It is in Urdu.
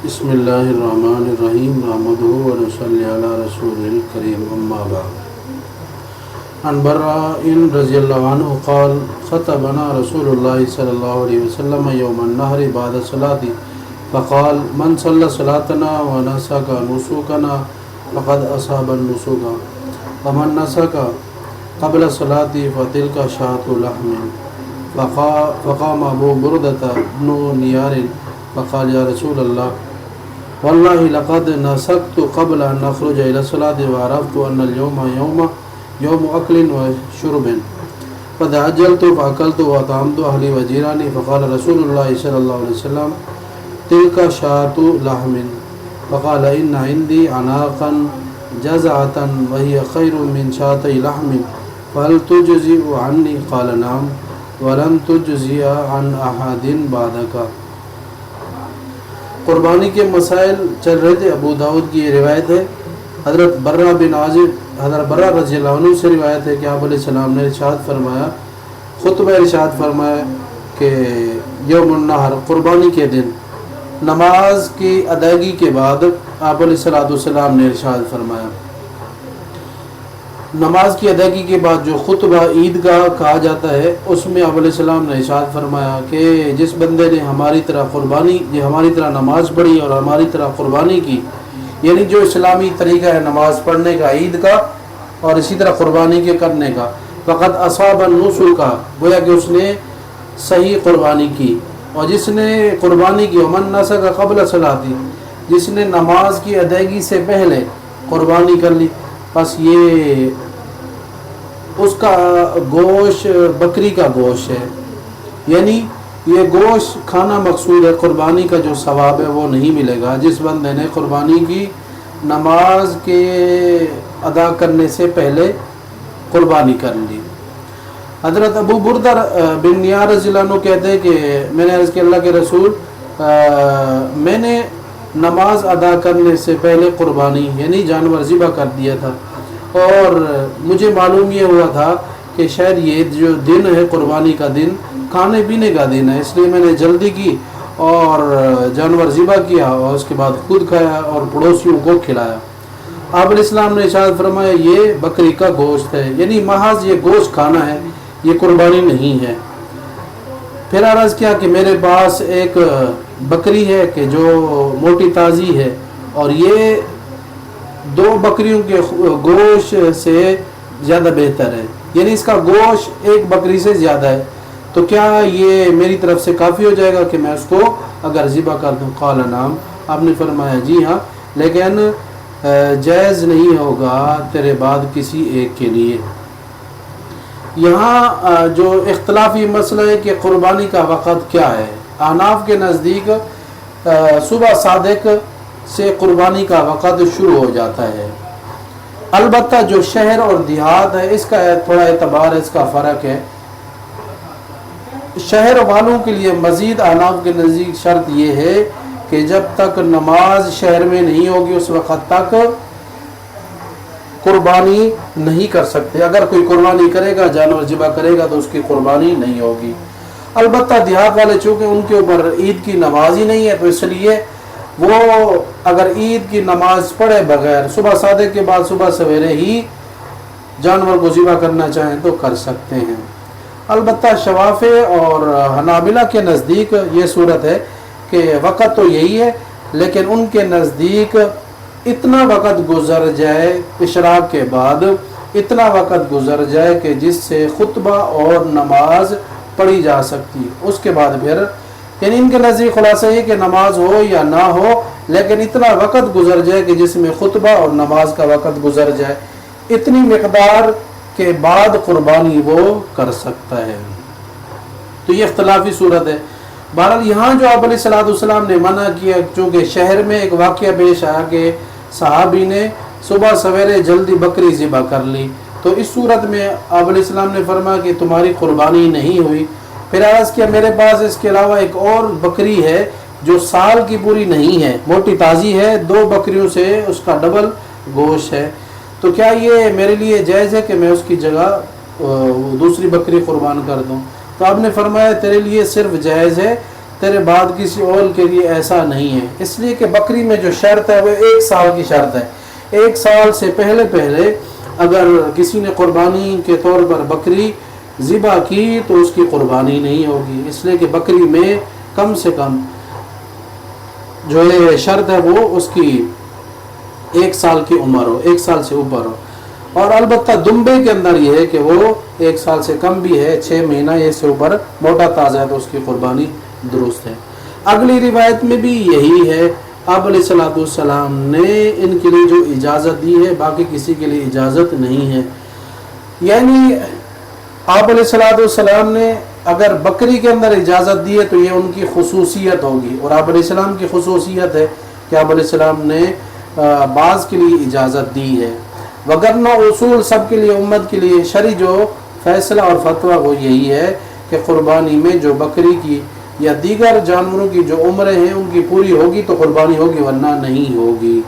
بسم اللہ الرحمن الرحیم نحمدہ ونصلی علی رسول الکریم اما بعد عن براء رضی اللہ عنہ قال خطبنا رسول اللہ صلی اللہ علیہ وسلم یوم النحر بعد الصلاة فقال من صلی صلاتنا ونسک نسکنا فقد اصاب النسک ومن نسک قبل الصلاة فتلک شاة لحم فقام ابو بردة بن نیار فقال یا رسول اللہ واللہ لقد نسکت قبل ان نخرج الى الصلاة وعرفت ان اليوم یوم اکل وشرب فتعجلت فاکلت واطعمت اہلی وجیرانی فقال رسول اللہ صلی اللہ علیہ وسلم تلک شاۃ لحم فقال ان عندي عناقا جزعة وهي خیر من شاة لحم فهل تجزئ عنی قال نعم ولن تجزئ عن احد بعدک۔ قربانی کے مسائل چل رہے تھے۔ ابو داؤد کی یہ روایت ہے، حضرت برہ بن عازب حضرت برہ رضی اللہ عنہ سے روایت ہے کہ آپ علیہ السلام نے ارشاد فرمایا، خطبہ ارشاد فرمایا کہ یوم النحر قربانی کے دن نماز کی ادائیگی کے بعد آپ علیہ السلام نے ارشاد فرمایا، نماز کی ادائیگی کے بعد جو خطبہ عید کا کہا جاتا ہے اس میں آپ علیہ السلام نے ارشاد فرمایا کہ جس بندے نے ہماری طرح قربانی ہماری طرح نماز پڑھی اور ہماری طرح قربانی کی، یعنی جو اسلامی طریقہ ہے نماز پڑھنے کا عید کا اور اسی طرح قربانی کے کرنے کا، فقط اصاب النسک کا، گویا کہ اس نے صحیح قربانی کی۔ اور جس نے قربانی کی ومن نسک قبل صلاتی، جس نے نماز کی ادائیگی سے پہلے قربانی کر لی، بس یہ اس کا گوشت بکری کا گوشت ہے، یعنی یہ گوشت کھانا مقصود ہے، قربانی کا جو ثواب ہے وہ نہیں ملے گا۔ جس بندے نے قربانی کی نماز کے ادا کرنے سے پہلے قربانی کر لی۔ حضرت ابو بردہ بن نیار رضی اللہ عنہ کہتے ہیں کہ میں نے عرض کیا اللہ کے رسول، میں نے نماز ادا کرنے سے پہلے قربانی یعنی جانور ذبح کر دیا تھا، اور مجھے معلوم یہ ہوا تھا کہ شاید یہ جو دن ہے قربانی کا دن کھانے پینے کا دن ہے، اس لیے میں نے جلدی کی اور جانور ذبح کیا اور اس کے بعد خود کھایا اور پڑوسیوں کو کھلایا۔ آپ علیہ السلام نے ارشاد فرمایا یہ بکری کا گوشت ہے، یعنی محض یہ گوشت کھانا ہے، یہ قربانی نہیں ہے۔ پھر عرض کیا کہ میرے پاس ایک بکری ہے کہ جو موٹی تازی ہے، اور یہ دو بکریوں کے گوشت سے زیادہ بہتر ہے، یعنی اس کا گوشت ایک بکری سے زیادہ ہے، تو کیا یہ میری طرف سے کافی ہو جائے گا کہ میں اس کو اگر ذبح کر دوں؟ قال نعم، آپ نے فرمایا جی ہاں، لیکن جائز نہیں ہوگا تیرے بعد کسی ایک کے لیے۔ یہاں جو اختلافی مسئلہ ہے کہ قربانی کا وقت کیا ہے، احناف کے نزدیک صبح صادق سے قربانی کا وقت شروع ہو جاتا ہے، البتہ جو شہر اور دیہات ہے اس کا تھوڑا اعتبار ہے، اس کا فرق ہے۔ شہر والوں کے لیے مزید احناف کے نزدیک شرط یہ ہے کہ جب تک نماز شہر میں نہیں ہوگی اس وقت تک قربانی نہیں کر سکتے۔ اگر کوئی قربانی کرے گا، جانور ذبح کرے گا تو اس کی قربانی نہیں ہوگی۔ البتہ دیہات والے چونکہ ان کے اوپر عید کی نماز ہی نہیں ہے، تو اس لیے وہ اگر عید کی نماز پڑھے بغیر صبح صادق کے بعد صبح سویرے ہی جانور کو ذبح کرنا چاہیں تو کر سکتے ہیں۔ البتہ شوافع اور حنابلہ کے نزدیک یہ صورت ہے کہ وقت تو یہی ہے، لیکن ان کے نزدیک اتنا وقت گزر جائے اشراق کے بعد، اتنا وقت گزر جائے کہ جس سے خطبہ اور نماز پڑھی جا سکتی، اس کے بعد پھر یعنی ان کے نزدیک خلاصہ یہ کہ نماز ہو یا نہ ہو، لیکن اتنا وقت گزر جائے کہ جس میں خطبہ اور نماز کا وقت گزر جائے، اتنی مقدار کے بعد قربانی وہ کر سکتا ہے۔ تو یہ اختلافی صورت ہے۔ بہرحال یہاں جو آپ علیہ السلام نے منع کیا، چونکہ شہر میں ایک واقعہ پیش آیا کہ صحابی نے صبح سویرے جلدی بکری ذبح کر لی، تو اس صورت میں آپ علیہ السلام نے فرمایا کہ تمہاری قربانی نہیں ہوئی۔ پھر عرض کیا میرے پاس اس کے علاوہ ایک اور بکری ہے جو سال کی پوری نہیں ہے، موٹی تازی ہے، دو بکریوں سے اس کا ڈبل گوشت ہے، تو کیا یہ میرے لیے جائز ہے کہ میں اس کی جگہ دوسری بکری قربان کر دوں؟ تو آپ نے فرمایا تیرے لیے صرف جائز ہے تیرے بعد کسی اور کے لیے ایسا نہیں ہے، اس لیے کہ بکری میں جو شرط ہے وہ 1 سال کی شرط ہے۔ 1 سال سے پہلے اگر کسی نے قربانی کے طور پر بکری ذبح کی تو اس کی قربانی نہیں ہوگی، اس لیے کہ بکری میں کم سے کم جو ہے شرط ہے وہ اس کی 1 سال کی عمر ہو، 1 سال سے اوپر ہو۔ اور البتہ دمبے کے اندر یہ ہے کہ وہ 1 سال سے کم بھی ہے، 6 مہینہ یہ سے اوپر موٹا تازہ ہے تو اس کی قربانی درست ہے۔ اگلی روایت میں بھی یہی ہے، آپ علیہ الصلوۃ والسلام نے ان کے لیے جو اجازت دی ہے باقی کسی کے لیے اجازت نہیں ہے۔ یعنی آپ علیہ الصلوۃ والسلام نے اگر بکری کے اندر اجازت دی ہے تو یہ ان کی خصوصیت ہوگی، اور آپ علیہ السلام کی خصوصیت ہے کہ آپ علیہ السلام نے بعض کے لیے اجازت دی ہے، وگرنہ اصول سب کے لیے، امت کے لیے شرعی جو فیصلہ اور فتویٰ وہ یہی ہے کہ قربانی میں جو بکری کی یا دیگر جانوروں کی جو عمریں ہیں ان کی پوری ہوگی تو قربانی ہوگی ورنہ نہیں ہوگی۔